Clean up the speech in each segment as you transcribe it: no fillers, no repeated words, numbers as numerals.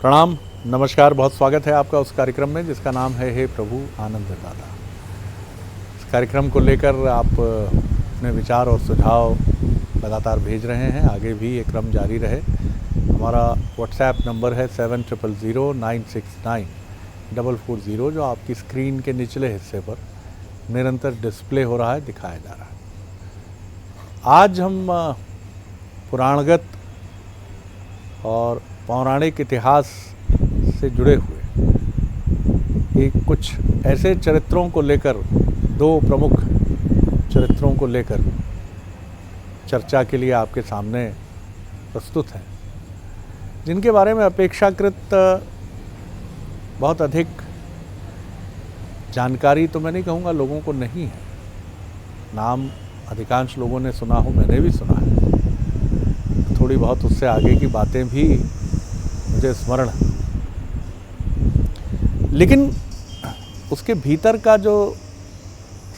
प्रणाम, नमस्कार। बहुत स्वागत है आपका उस कार्यक्रम में जिसका नाम है हे प्रभु आनंद दाता। इस कार्यक्रम को लेकर आप अपने विचार और सुझाव लगातार भेज रहे हैं। आगे भी ये क्रम जारी रहे। हमारा व्हाट्सएप नंबर है 7000969440, जो आपकी स्क्रीन के निचले हिस्से पर निरंतर डिस्प्ले हो रहा है, दिखाया जा रहा है। आज हम पुराणगत और पौराणिक इतिहास से जुड़े हुए एक कुछ ऐसे चरित्रों को लेकर, दो प्रमुख चरित्रों को लेकर चर्चा के लिए आपके सामने प्रस्तुत हैं, जिनके बारे में अपेक्षाकृत बहुत अधिक जानकारी तो मैं नहीं कहूँगा लोगों को नहीं है। नाम अधिकांश लोगों ने सुना हो, मैंने भी सुना है। थोड़ी बहुत उससे आगे की बातें भी मुझे स्मरण है, लेकिन उसके भीतर का जो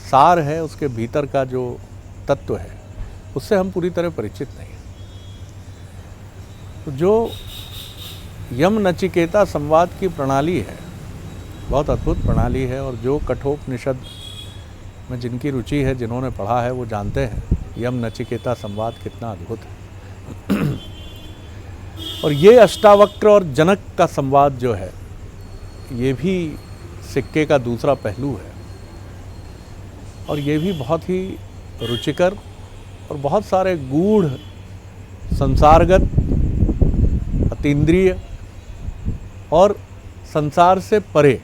सार है, उसके भीतर का जो तत्व है, उससे हम पूरी तरह परिचित नहीं हैं। तो जो यम नचिकेता संवाद की प्रणाली है, बहुत अद्भुत प्रणाली है, और जो कठोपनिषद में जिनकी रुचि है, जिन्होंने पढ़ा है, वो जानते हैं यम नचिकेता संवाद कितना अद्भुत है। और ये अष्टावक्र और जनक का संवाद जो है, ये भी सिक्के का दूसरा पहलू है, और ये भी बहुत ही रुचिकर और बहुत सारे गूढ़, संसारगत, अतीन्द्रिय और संसार से परे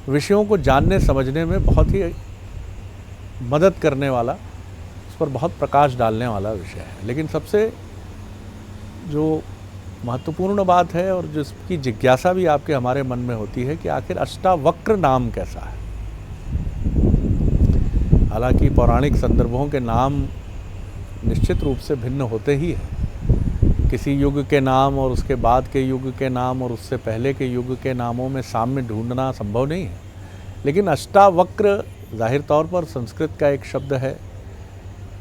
विषयों को जानने समझने में बहुत ही मदद करने वाला, उस पर बहुत प्रकाश डालने वाला विषय है। लेकिन सबसे जो महत्वपूर्ण बात है और जिसकी जिज्ञासा भी आपके हमारे मन में होती है कि आखिर अष्टावक्र नाम कैसा है। हालांकि पौराणिक संदर्भों के नाम निश्चित रूप से भिन्न होते ही हैं। किसी युग के नाम और उसके बाद के युग के नाम और उससे पहले के युग के नामों में साम्य ढूंढना संभव नहीं है। लेकिन अष्टावक्र जाहिर तौर पर संस्कृत का एक शब्द है।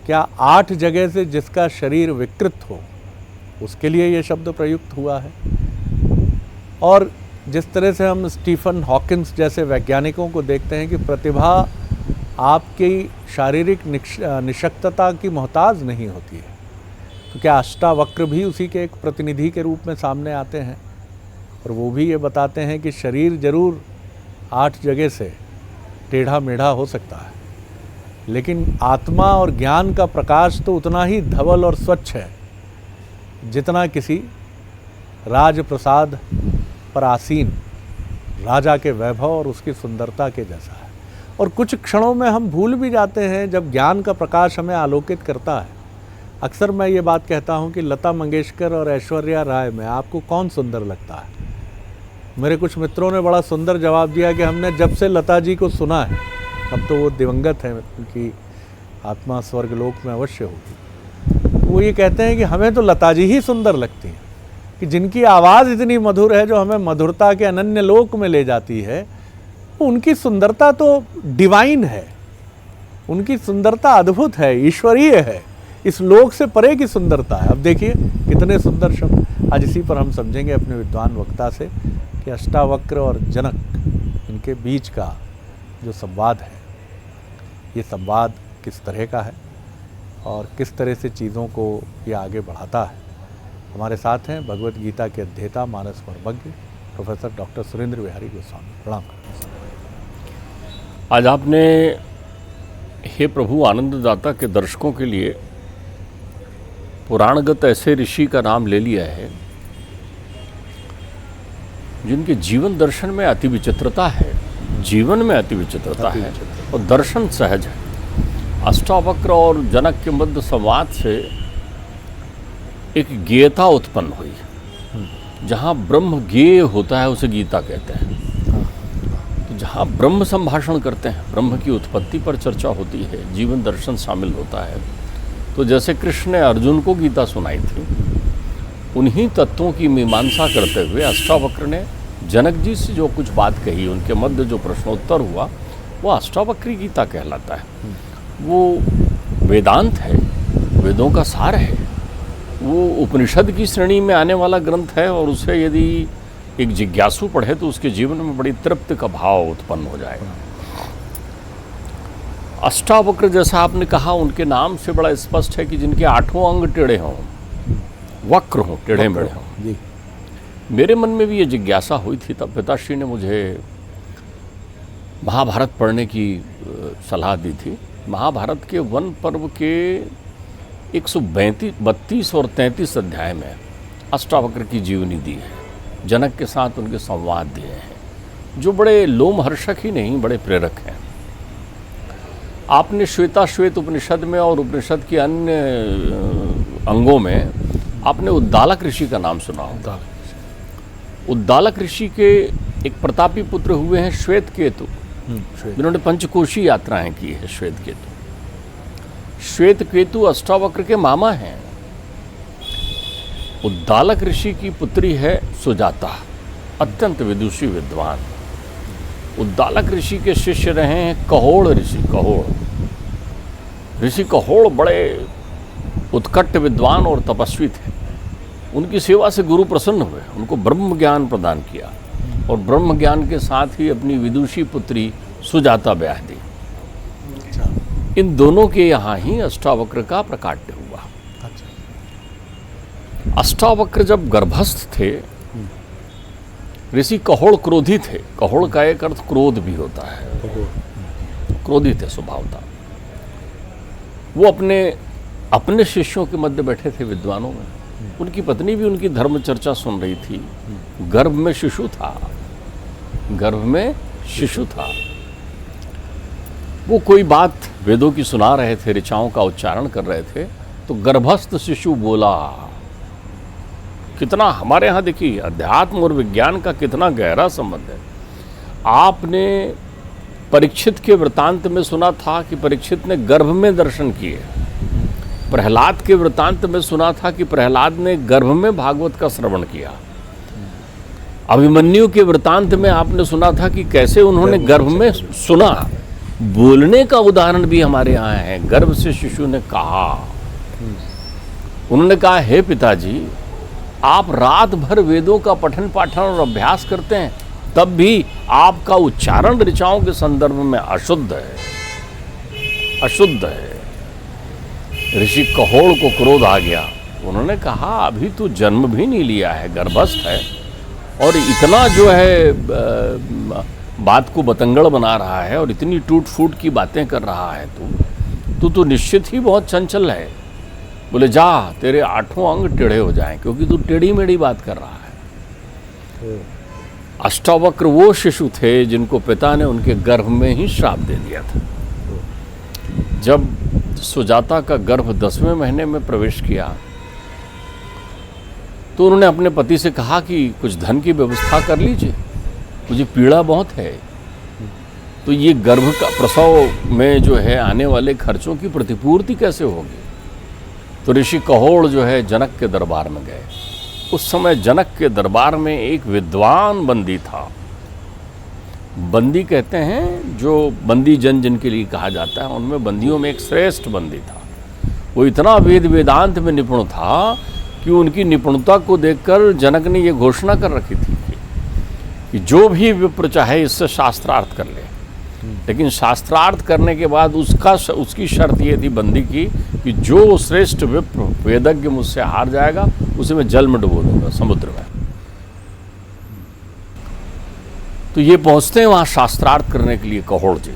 क्या 8 जगह से जिसका शरीर विकृत हो, उसके लिए ये शब्द प्रयुक्त हुआ है। और जिस तरह से हम स्टीफन हॉकिंस जैसे वैज्ञानिकों को देखते हैं कि प्रतिभा आपकी शारीरिक निशक्तता की मोहताज नहीं होती है, तो क्या अष्टावक्र भी उसी के एक प्रतिनिधि के रूप में सामने आते हैं। और वो भी ये बताते हैं कि शरीर जरूर 8 जगह से टेढ़ा मेढ़ा हो सकता है, लेकिन आत्मा और ज्ञान का प्रकाश तो उतना ही धवल और स्वच्छ है जितना किसी राजप्रसाद पर आसीन राजा के वैभव और उसकी सुंदरता के जैसा है। और कुछ क्षणों में हम भूल भी जाते हैं जब ज्ञान का प्रकाश हमें आलोकित करता है। अक्सर मैं ये बात कहता हूँ कि लता मंगेशकर और ऐश्वर्या राय में आपको कौन सुंदर लगता है। मेरे कुछ मित्रों ने बड़ा सुंदर जवाब दिया कि हमने जब से लता जी को सुना है, अब तो वो दिवंगत हैं, उनकी आत्मा स्वर्गलोक में अवश्य होगी, वो ये कहते हैं कि हमें तो लता जी ही सुंदर लगती हैं, कि जिनकी आवाज़ इतनी मधुर है, जो हमें मधुरता के अनन्य लोक में ले जाती है। उनकी सुंदरता तो डिवाइन है, उनकी सुंदरता अद्भुत है, ईश्वरीय है, इस लोक से परे की सुंदरता है। अब देखिए कितने सुंदर शब्द। आज इसी पर हम समझेंगे अपने विद्वान वक्ता से कि अष्टावक्र और जनक, इनके बीच का जो संवाद है, ये संवाद किस तरह का है और किस तरह से चीज़ों को ये आगे बढ़ाता है। हमारे साथ हैं भगवत गीता के अध्येता, मानस मर्मज्ञ प्रोफेसर डॉक्टर सुरेंद्र बिहारी गोस्वामी। प्रणाम। आज आपने हे प्रभु आनंददाता के दर्शकों के लिए पुराणगत ऐसे ऋषि का नाम ले लिया है जिनके जीवन दर्शन में अति विचित्रता है, जीवन में अति विचित्रता है और दर्शन सहज है। अष्टावक्र और जनक के मध्य संवाद से एक गेयता उत्पन्न हुई। जहाँ ब्रह्म गेय होता है उसे गीता कहते हैं। तो जहाँ ब्रह्म संभाषण करते हैं, ब्रह्म की उत्पत्ति पर चर्चा होती है, जीवन दर्शन शामिल होता है। तो जैसे कृष्ण ने अर्जुन को गीता सुनाई थी, उन्हीं तत्वों की मीमांसा करते हुए अष्टावक्र ने जनक जी से जो कुछ बात कही, उनके मध्य जो प्रश्नोत्तर हुआ, वो अष्टावक्री गीता कहलाता है। वो वेदांत है, वेदों का सार है, वो उपनिषद की श्रेणी में आने वाला ग्रंथ है। और उसे यदि एक जिज्ञासु पढ़े तो उसके जीवन में बड़ी तृप्ति का भाव उत्पन्न हो जाएगा। अष्टावक्र जैसा आपने कहा, उनके नाम से बड़ा स्पष्ट है कि जिनके 8 अंग टेढ़े हों, वक्र हों, टेढ़े मेढ़े हों। मेरे मन में भी ये जिज्ञासा हुई थी, तब पिताश्री ने मुझे महाभारत पढ़ने की सलाह दी थी। महाभारत के वन पर्व के 132 और 33 अध्याय में अष्टावक्र की जीवनी दी है, जनक के साथ उनके संवाद दिए हैं, जो बड़े लोमहर्षक ही नहीं, बड़े प्रेरक हैं। आपने श्वेताश्वेत उपनिषद में और उपनिषद के अन्य अंगों में आपने उद्दालक ऋषि का नाम सुना होगा। उद्दालक ऋषि के एक प्रतापी पुत्र हुए हैं श्वेत केतु, जिन्होंने पंचकोशी यात्राएं की है। श्वेत केतु अष्टावक्र के मामा हैं। उद्दालक ऋषि की पुत्री है सुजाता, अत्यंत विदुषी विद्वान। उद्दालक ऋषि के शिष्य रहे हैं कहोड़ ऋषि। ऋषि कहोड़ बड़े उत्कट विद्वान और तपस्वी थे। उनकी सेवा से गुरु प्रसन्न हुए, उनको ब्रह्म ज्ञान प्रदान किया और ब्रह्म ज्ञान के साथ ही अपनी विदुषी पुत्री सुजाता ब्याह दी। इन दोनों के यहाँ ही अष्टावक्र का प्रकाट्य हुआ। अष्टावक्र जब गर्भस्थ थे, ऋषि कहोड़ क्रोधी थे। कहोड़ का एक अर्थ क्रोध भी होता है, क्रोधी थे स्वभावतः। वो अपने शिष्यों के मध्य बैठे थे विद्वानों में। उनकी पत्नी भी उनकी धर्म चर्चा सुन रही थी। गर्भ में शिशु था। वो कोई बात वेदों की सुना रहे थे, ऋचाओं का उच्चारण कर रहे थे, तो गर्भस्थ शिशु बोला। कितना हमारे यहाँ देखिए अध्यात्म और विज्ञान का कितना गहरा संबंध है। आपने परीक्षित के वृतांत में सुना था कि परीक्षित ने गर्भ में दर्शन किए। प्रहलाद के वृतांत में सुना था कि प्रहलाद ने गर्भ में भागवत का श्रवण किया। अभिमन्यु के वृतांत में आपने सुना था कि कैसे उन्होंने गर्भ में सुना। बोलने का उदाहरण भी हमारे यहाँ है। गर्भ से शिशु ने कहा, उन्होंने कहा, हे पिताजी, आप रात भर वेदों का पठन पाठन और अभ्यास करते हैं, तब भी आपका उच्चारण ऋचाओं के संदर्भ में अशुद्ध है। ऋषि कहोड़ को क्रोध आ गया। उन्होंने कहा, अभी तो जन्म भी नहीं लिया है, गर्भस्थ है, और इतना जो है बात को बतंगड़ बना रहा है और इतनी टूट फूट की बातें कर रहा है। तू तो निश्चित ही बहुत चंचल है। बोले, जा, तेरे 8 अंग टेढ़े हो जाएं, क्योंकि तू टेढ़ी मेढ़ी बात कर रहा है। अष्टावक्र वो शिशु थे जिनको पिता ने उनके गर्भ में ही श्राप दे दिया था। जब सुजाता का गर्भ 10वें महीने में प्रवेश किया तो उन्होंने अपने पति से कहा कि कुछ धन की व्यवस्था कर लीजिए, मुझे पीड़ा बहुत है। तो ये गर्भ का प्रसव में जो है आने वाले खर्चों की प्रतिपूर्ति कैसे होगी? तो ऋषि कहोड़ जो है जनक के दरबार में गए। उस समय जनक के दरबार में एक विद्वान बंदी था। बंदी कहते हैं जो बंदी जन जिनके लिए कहा जाता है, उनमें बंदियों में एक श्रेष्ठ बंदी था। वो इतना वेदांत में निपुण था कि उनकी निपुणता को देखकर जनक ने ये घोषणा कर रखी थी कि जो भी विप्र चाहे इससे शास्त्रार्थ कर ले, लेकिन शास्त्रार्थ करने के बाद उसकी शर्त ये थी बंदी की कि जो श्रेष्ठ विप्र वेदज्ञ मुझसे हार जाएगा उसे मैं जल में डुबो दूंगा, समुद्र में। तो ये पहुंचते हैं वहाँ शास्त्रार्थ करने के लिए कहोड़ जी,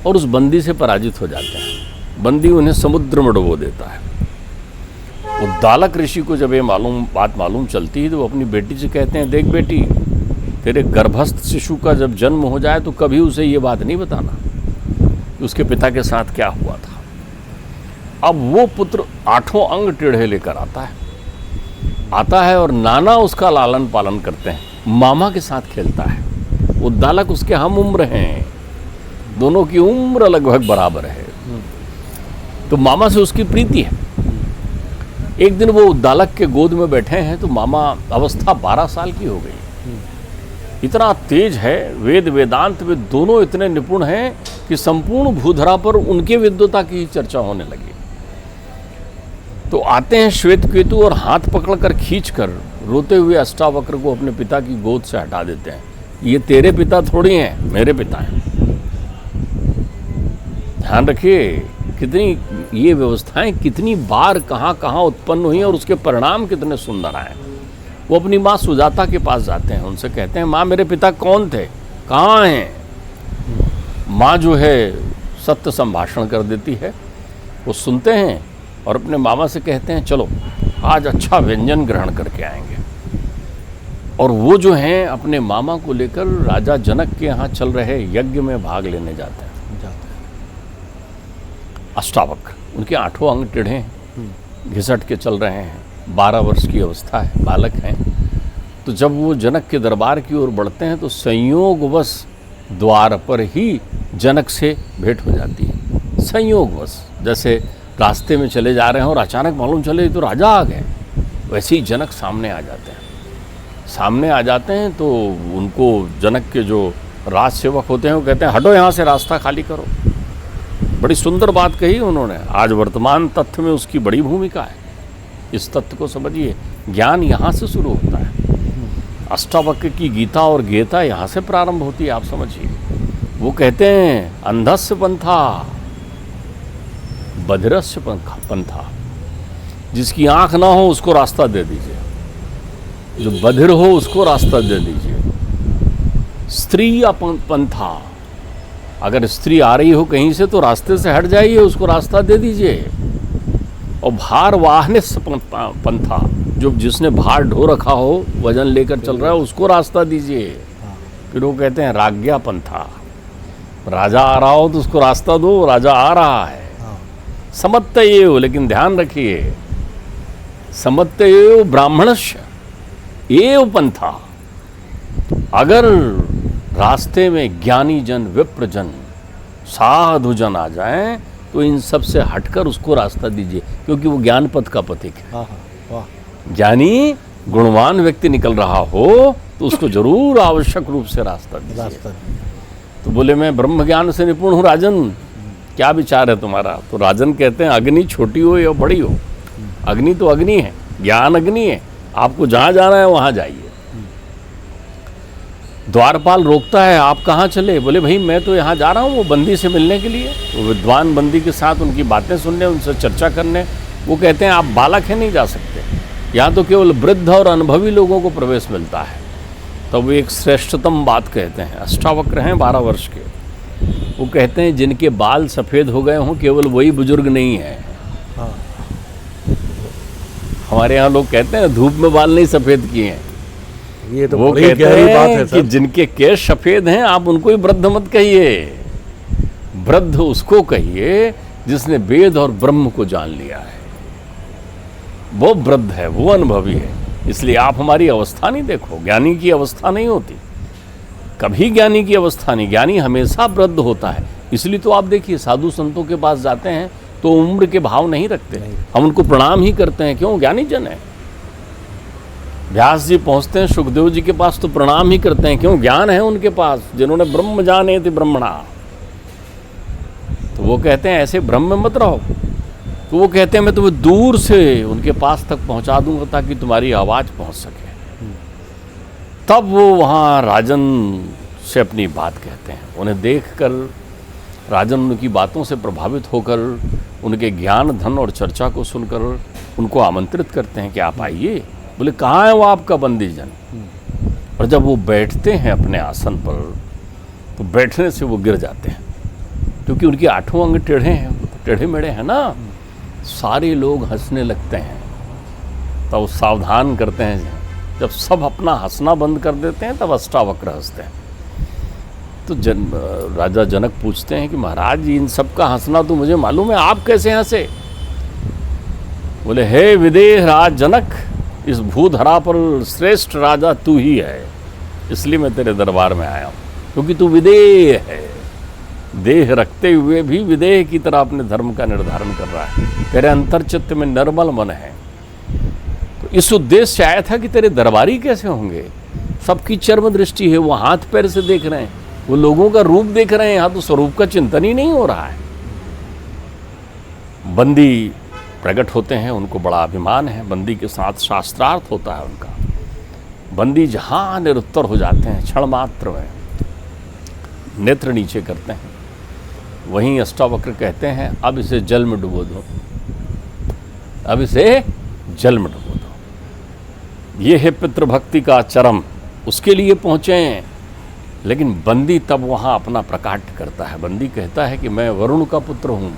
और उस बंदी से पराजित हो जाते हैं। बंदी उन्हें समुद्र में डुबो देता है। उद्दालक ऋषि को जब ये बात मालूम चलती है तो वो अपनी बेटी से कहते हैं, देख बेटी, तेरे गर्भस्थ शिशु का जब जन्म हो जाए तो कभी उसे ये बात नहीं बताना कि उसके पिता के साथ क्या हुआ था। अब वो पुत्र 8 अंग टेढ़े लेकर आता है और नाना उसका लालन पालन करते हैं, मामा के साथ खेलता है। उद्दालक उसके हम उम्र हैं, दोनों की उम्र लगभग बराबर है, तो मामा से उसकी प्रीति है। एक दिन वो उद्दालक के गोद में बैठे हैं तो मामा अवस्था 12 साल की हो गई। इतना तेज है, वेदांत में दोनों इतने निपुण हैं कि संपूर्ण भूधरा पर उनके विद्वता की चर्चा होने लगी। तो आते हैं श्वेत केतु और हाथ पकड़कर खींचकर रोते हुए अष्टावक्र को अपने पिता की गोद से हटा देते हैं। ये तेरे पिता थोड़ी हैं, मेरे पिता हैं। ध्यान रखिए कितनी ये व्यवस्थाएं कितनी बार कहाँ कहाँ उत्पन्न हुई और उसके परिणाम कितने सुंदर आए। वो अपनी माँ सुजाता के पास जाते हैं, उनसे कहते हैं माँ मेरे पिता कौन थे, कहाँ हैं। माँ जो है सत्य संभाषण कर देती है। वो सुनते हैं और अपने मामा से कहते हैं चलो आज अच्छा व्यंजन ग्रहण करके आएंगे। और वो जो हैं अपने मामा को लेकर राजा जनक के यहाँ चल रहे यज्ञ में भाग लेने जाते हैं। अष्टावक्र, उनके 8 अंग टेढ़े हैं, घिसट के चल रहे हैं, 12 वर्ष की अवस्था है, बालक हैं। तो जब वो जनक के दरबार की ओर बढ़ते हैं तो संयोगवश द्वार पर ही जनक से भेंट हो जाती है। संयोगवश, जैसे रास्ते में चले जा रहे हैं और अचानक मालूम चले तो राजा आ गए, वैसे ही जनक सामने आ जाते हैं। सामने आ जाते हैं तो उनको जनक के जो राज सेवक होते हैं वो कहते हैं हटो यहाँ से, रास्ता खाली करो। बड़ी सुंदर बात कही उन्होंने। आज वर्तमान तथ्य में उसकी बड़ी भूमिका है। इस तथ्य को समझिए, ज्ञान यहाँ से शुरू होता है। अष्टावक्र की गीता और गीता यहाँ से प्रारंभ होती है, आप समझिए। वो कहते हैं अंधस्य पंथा बधिरस्य पंथा, जिसकी आंख ना हो उसको रास्ता दे दीजिए, जो बधिर हो उसको रास्ता दे दीजिए। स्त्री पंथा, अगर स्त्री आ रही हो कहीं से तो रास्ते से हट जाइए, उसको रास्ता दे दीजिए। और भार वाहने पंथा, जो जिसने भार ढो रखा हो, वजन लेकर चल रहा है, उसको रास्ता दीजिए। फिर वो कहते हैं राज्ञा पंथा, राजा आ रहा हो तो उसको रास्ता दो, राजा आ रहा है। समत्त ये हो, लेकिन ध्यान रखिए समत्त ये ब्राह्मणस्य एव पंथा। अगर रास्ते में ज्ञानी जन, विप्र जन, साधु जन आ जाएं तो इन सब से हटकर उसको रास्ता दीजिए, क्योंकि वो ज्ञान पथ का प्रतीक है। ज्ञानी गुणवान व्यक्ति निकल रहा हो तो उसको जरूर आवश्यक रूप से रास्ता दीजिए। तो बोले मैं ब्रह्म ज्ञान से निपुण हूँ राजन, क्या विचार है तुम्हारा। तो राजन कहते हैं अग्नि छोटी हो या बड़ी हो, अग्नि तो अग्नि है, ज्ञान अग्नि है, आपको जहाँ जाना है वहाँ जाइए। द्वारपाल रोकता है आप कहाँ चले। बोले भाई मैं तो यहाँ जा रहा हूँ वो बंदी से मिलने के लिए, वो विद्वान बंदी के साथ उनकी बातें सुनने, उनसे चर्चा करने। वो कहते हैं आप बालक हैं, नहीं जा सकते, यहाँ तो केवल वृद्ध और अनुभवी लोगों को प्रवेश मिलता है। तो वो एक श्रेष्ठतम बात कहते हैं। अष्टावक्र हैं 12 वर्ष के, वो कहते हैं जिनके बाल सफ़ेद हो गए हों केवल वही बुजुर्ग नहीं है। हमारे यहाँ लोग कहते हैं धूप में बाल नहीं सफ़ेद किए हैं। ये तो वो बड़ी कहते गहरी हैं बात है कि जिनके केश सफ़ेद हैं आप उनको ही वृद्ध मत कहिए, वृद्ध उसको कहिए जिसने वेद और ब्रह्म को जान लिया है, वो वृद्ध है, वो अनुभवी है। इसलिए आप हमारी अवस्था नहीं देखो, ज्ञानी की अवस्था नहीं होती कभी, ज्ञानी की अवस्था नहीं, ज्ञानी हमेशा वृद्ध होता है। इसलिए तो आप देखिए साधु संतों के पास जाते हैं तो उम्र के भाव नहीं रखते, हम उनको प्रणाम ही करते हैं, क्यों, ज्ञानी जन है। व्यास जी पहुंचते हैं सुखदेव जी के पास तो प्रणाम ही करते हैं, क्यों, ज्ञान है उनके पास, जिन्होंने ब्रह्म जाने थे ब्रह्मणा। तो वो कहते हैं ऐसे भ्रम में मत रहो। तो वो कहते हैं मैं तुम्हें दूर से उनके पास तक पहुंचा दूंगा ताकि तुम्हारी आवाज़ पहुंच सके। तब वो वहाँ राजन से अपनी बात कहते हैं। उन्हें देखकर राजन उनकी बातों से प्रभावित होकर उनके ज्ञान धन और चर्चा को सुनकर उनको आमंत्रित करते हैं कि आप आइए। बोले कहाँ है वो आपका बंदी जन। और जब वो बैठते हैं अपने आसन पर तो बैठने से वो गिर जाते हैं, क्योंकि उनके 8 अंग टेढ़े हैं, टेढ़े मेढ़े हैं ना। सारे लोग हंसने लगते हैं, तब वो सावधान करते हैं। जब सब अपना हंसना बंद कर देते हैं तब अष्टावक्र हंसते हैं। तो राजा जनक पूछते हैं कि महाराज जी इन सब का हंसना तो मुझे मालूम है, आप कैसे हंसे। बोले हे विदेह राज जनक, इस भूधरा पर श्रेष्ठ राजा तू ही है, इसलिए मैं तेरे दरबार में आया हूँ, क्योंकि तू विदेह है, देह रखते हुए भी विदेह की तरह अपने धर्म का निर्धारण कर रहा है। तेरे अंतर्चित्त में निर्मल मन है। तो इस उद्देश्य से आया था कि तेरे दरबारी कैसे होंगे। सबकी चर्म दृष्टि है, वो हाथ पैर से देख रहे हैं, वो लोगों का रूप देख रहे हैं, यहाँ तो स्वरूप का चिंतन ही नहीं हो रहा है। बंदी प्रकट होते हैं, उनको बड़ा अभिमान है, बंदी के साथ शास्त्रार्थ होता है उनका। बंदी जहाँ निरुत्तर हो जाते हैं क्षण मात्र में, नेत्र नीचे करते हैं, वहीं अष्टावक्र कहते हैं अब इसे जल में डुबो दो, अब इसे जल में डुबो दो। ये है पितृभक्ति का चरम, उसके लिए पहुँचे हैं। लेकिन बंदी तब वहाँ अपना प्रकाट करता है। बंदी कहता है कि मैं वरुण का पुत्र हूँ,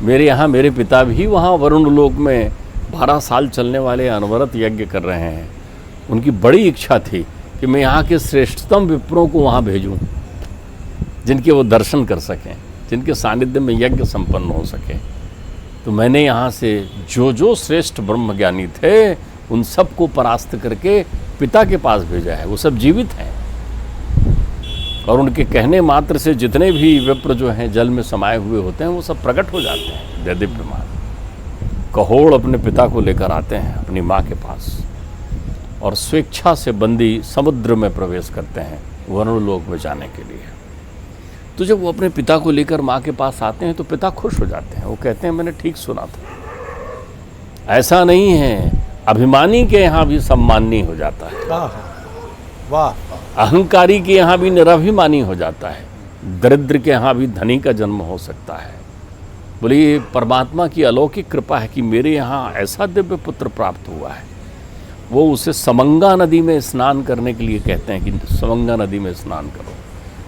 मेरे यहाँ मेरे पिता भी वहाँ वरुण लोक में 12 साल चलने वाले अनवरत यज्ञ कर रहे हैं। उनकी बड़ी इच्छा थी कि मैं यहाँ के श्रेष्ठतम विप्रों को वहाँ भेजूँ, जिनके वो दर्शन कर सकें, जिनके सानिध्य में यज्ञ संपन्न हो सके। तो मैंने यहाँ से जो जो श्रेष्ठ ब्रह्मज्ञानी थे उन सबको परास्त करके पिता के पास भेजा है। वो सब जीवित हैं और उनके कहने मात्र से जितने भी विप्र जो हैं जल में समाये हुए होते हैं वो सब प्रकट हो जाते हैं दैदीप्यमान। कहोड़ अपने पिता को लेकर आते हैं अपनी माँ के पास और स्वेच्छा से बंदी समुद्र में प्रवेश करते हैं वरुण लोक में जाने के लिए। तो जब वो अपने पिता को लेकर माँ के पास आते हैं तो पिता खुश हो जाते हैं। वो कहते हैं मैंने ठीक सुना था, ऐसा नहीं है, अभिमानी के यहाँ भी सम्मानी हो जाता है, वाह, अहंकारी के यहाँ भी निराभिमानी हो जाता है, दरिद्र के यहाँ भी धनी का जन्म हो सकता है। बोलिए परमात्मा की अलौकिक कृपा है कि मेरे यहाँ ऐसा दिव्य पुत्र प्राप्त हुआ है। वो उसे समंगा नदी में स्नान करने के लिए कहते हैं कि समंगा नदी में स्नान करो,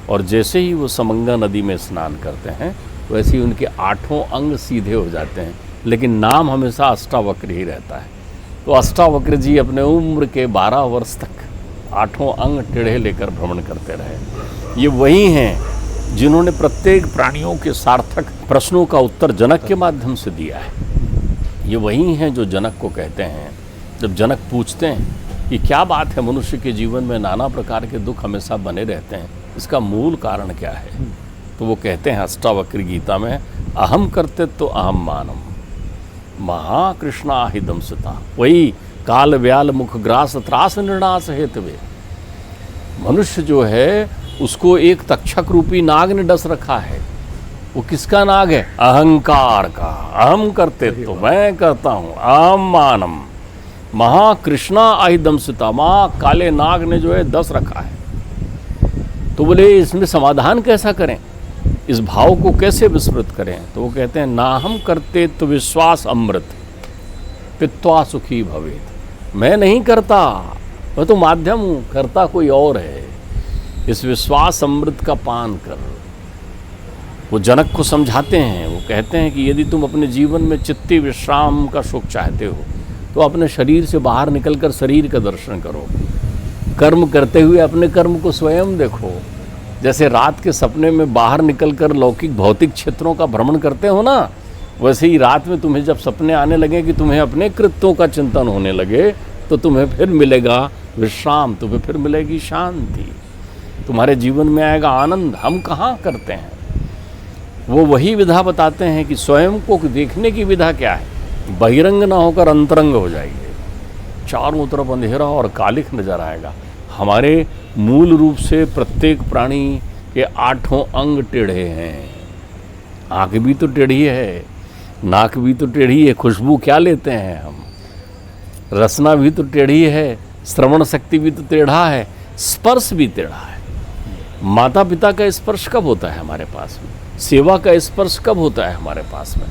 और जैसे ही वो समंगा नदी में स्नान करते हैं वैसे ही उनके 8 अंग सीधे हो जाते हैं, लेकिन नाम हमेशा अष्टावक्र ही रहता है। तो अष्टावक्र जी अपने उम्र के 12 वर्ष तक 8 अंग टेढ़े लेकर भ्रमण करते रहे। ये वही हैं जिन्होंने प्रत्येक प्राणियों के सार्थक प्रश्नों का उत्तर जनक के माध्यम से दिया है। ये वही हैं जो जनक को कहते हैं, जब जनक पूछते हैं कि क्या बात है मनुष्य के जीवन में नाना प्रकार के दुख हमेशा बने रहते हैं, इसका मूल कारण क्या है, तो वो कहते हैं अष्टावक्र गीता में, अहम करते तो अहम मानम महाकृष्णा हिदम सुता, वही काल व्याल मुख ग्रास त्रास निर्णास हेतवे। मनुष्य जो है उसको एक तक्षक रूपी नाग ने डस रखा है। वो किसका नाग है? अहंकार का। अहम करते तो मैं करता हूँ, अहम मानम महाकृष्णा अहिदम सुता, माँ काले नाग ने जो है डस रखा है। तो बोले इसमें समाधान कैसा करें, इस भाव को कैसे विस्मृत करें? तो वो कहते हैं ना हम करते तो विश्वास अमृत पित्वा सुखी भवेत। मैं नहीं करता, मैं तो माध्यम हूँ, करता कोई और है। इस विश्वास अमृत का पान कर। वो जनक को समझाते हैं, वो कहते हैं कि यदि तुम अपने जीवन में चित्ती विश्राम का सुख चाहते हो तो अपने शरीर से बाहर निकलकर शरीर का दर्शन करो। कर्म करते हुए अपने कर्म को स्वयं देखो। जैसे रात के सपने में बाहर निकलकर लौकिक भौतिक क्षेत्रों का भ्रमण करते हो ना, वैसे ही रात में तुम्हें जब सपने आने लगे कि तुम्हें अपने कृत्यों का चिंतन होने लगे तो तुम्हें फिर मिलेगा विश्राम, तुम्हें फिर मिलेगी शांति, तुम्हारे जीवन में आएगा आनंद। हम कहाँ करते हैं? वो वही विधा बताते हैं कि स्वयं को देखने की विधा क्या है, बहिरंग ना होकर अंतरंग हो जाइए। चारों तरफ अंधेरा और कालिख नजर आएगा। हमारे मूल रूप से प्रत्येक प्राणी के 8 अंग टेढ़े हैं। आँख भी तो टेढ़ी है, नाक भी तो टेढ़ी है, खुशबू क्या लेते हैं हम, रसना भी तो टेढ़ी है, श्रवण शक्ति भी तो टेढ़ा है, स्पर्श भी टेढ़ा है। माता पिता का स्पर्श कब होता है हमारे पास में, सेवा का स्पर्श कब होता है हमारे पास में,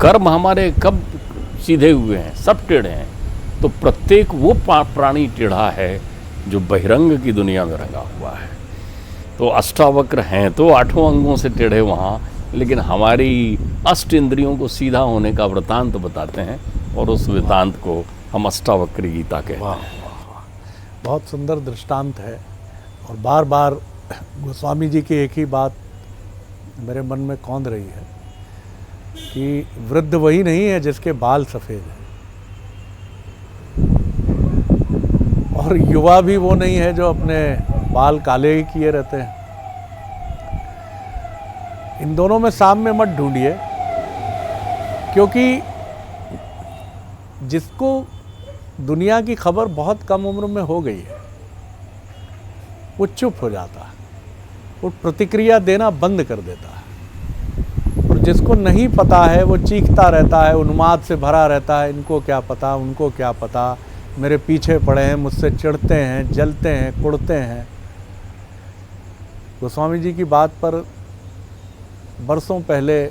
कर्म हमारे कब सीधे हुए हैं, सब टेढ़े हैं। तो प्रत्येक वो प्राणी टेढ़ा है जो बहिरंग की दुनिया में रंगा हुआ है। तो अष्टावक्र हैं तो 8 अंगों से टेढ़े वहाँ, लेकिन हमारी अष्ट इंद्रियों को सीधा होने का वृतांत बताते हैं और उस वृतांत को हम अष्टावक्र गीता कहते हैं। बहुत सुंदर दृष्टांत है। और बार बार गोस्वामी जी की एक ही बात मेरे मन में कौंध रही है कि वृद्ध वही नहीं है जिसके बाल सफ़ेद हैं, और युवा भी वो नहीं है जो अपने बाल काले ही किए रहते हैं। इन दोनों में साम्य मत ढूंढिए, क्योंकि जिसको दुनिया की खबर बहुत कम उम्र में हो गई है वो चुप हो जाता है, वो प्रतिक्रिया देना बंद कर देता है। और जिसको नहीं पता है वो चीखता रहता है, उन्माद से भरा रहता है, इनको क्या पता, उनको क्या पता, मेरे पीछे पड़े हैं, मुझसे चिढ़ते हैं, जलते हैं, कुढ़ते हैं। गोस्वामी जी की बात पर बरसों पहले,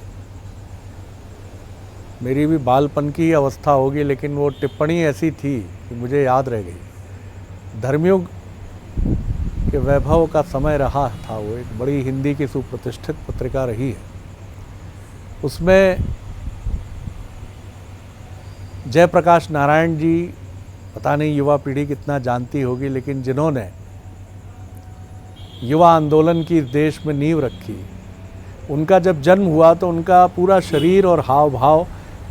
मेरी भी बालपन की अवस्था होगी, लेकिन वो टिप्पणी ऐसी थी कि मुझे याद रह गई। धर्मयुग के वैभव का समय रहा था, वो एक बड़ी हिंदी की सुप्रतिष्ठित पत्रिका रही है। उसमें जयप्रकाश नारायण जी, पता नहीं युवा पीढ़ी कितना जानती होगी, लेकिन जिन्होंने युवा आंदोलन की इस देश में नींव रखी, उनका जब जन्म हुआ तो उनका पूरा शरीर और हाव भाव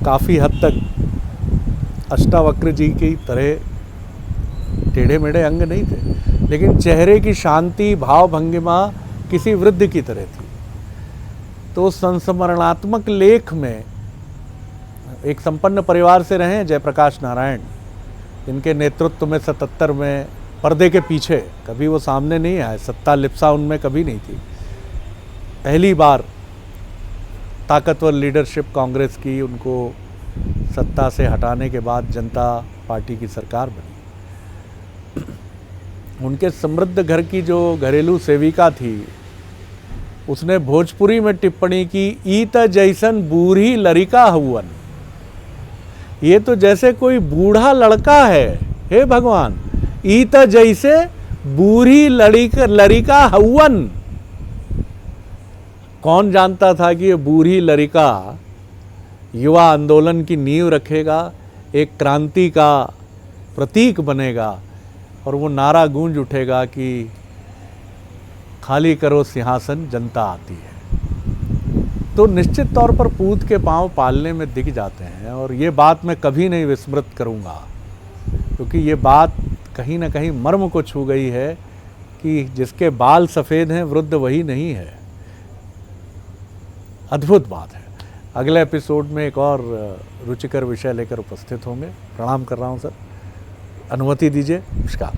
काफ़ी हद तक अष्टावक्र जी की तरह टेढ़े मेढ़े अंग नहीं थे, लेकिन चेहरे की शांति, भाव भंगिमा किसी वृद्ध की तरह थी। तो संस्मरणात्मक लेख में, एक संपन्न परिवार से रहे हैं जयप्रकाश नारायण, इनके नेतृत्व में 77 में पर्दे के पीछे, कभी वो सामने नहीं आए, सत्ता लिप्सा उनमें कभी नहीं थी। पहली बार ताकतवर लीडरशिप कांग्रेस की, उनको सत्ता से हटाने के बाद जनता पार्टी की सरकार बनी। उनके समृद्ध घर की जो घरेलू सेविका थी, उसने भोजपुरी में टिप्पणी की, ईत जैसन बूढ़ी लड़िका हुवन। ये तो जैसे कोई बूढ़ा लड़का है, हे भगवान, ईत जैसे बूढ़ी लड़िका हुवन। कौन जानता था कि ये बूढ़ी लड़िका युवा आंदोलन की नींव रखेगा, एक क्रांति का प्रतीक बनेगा, और वो नारा गूंज उठेगा कि खाली करो सिंहासन, जनता आती है। तो निश्चित तौर पर पूत के पांव पालने में दिख जाते हैं, और ये बात मैं कभी नहीं विस्मृत करूंगा, क्योंकि ये बात कहीं ना कहीं मर्म को छू गई है कि जिसके बाल सफ़ेद हैं वृद्ध वही नहीं है। अद्भुत बात है। अगले एपिसोड में एक और रुचिकर विषय लेकर उपस्थित होंगे। प्रणाम कर रहा हूँ सर, अनुमति दीजिए। नमस्कार।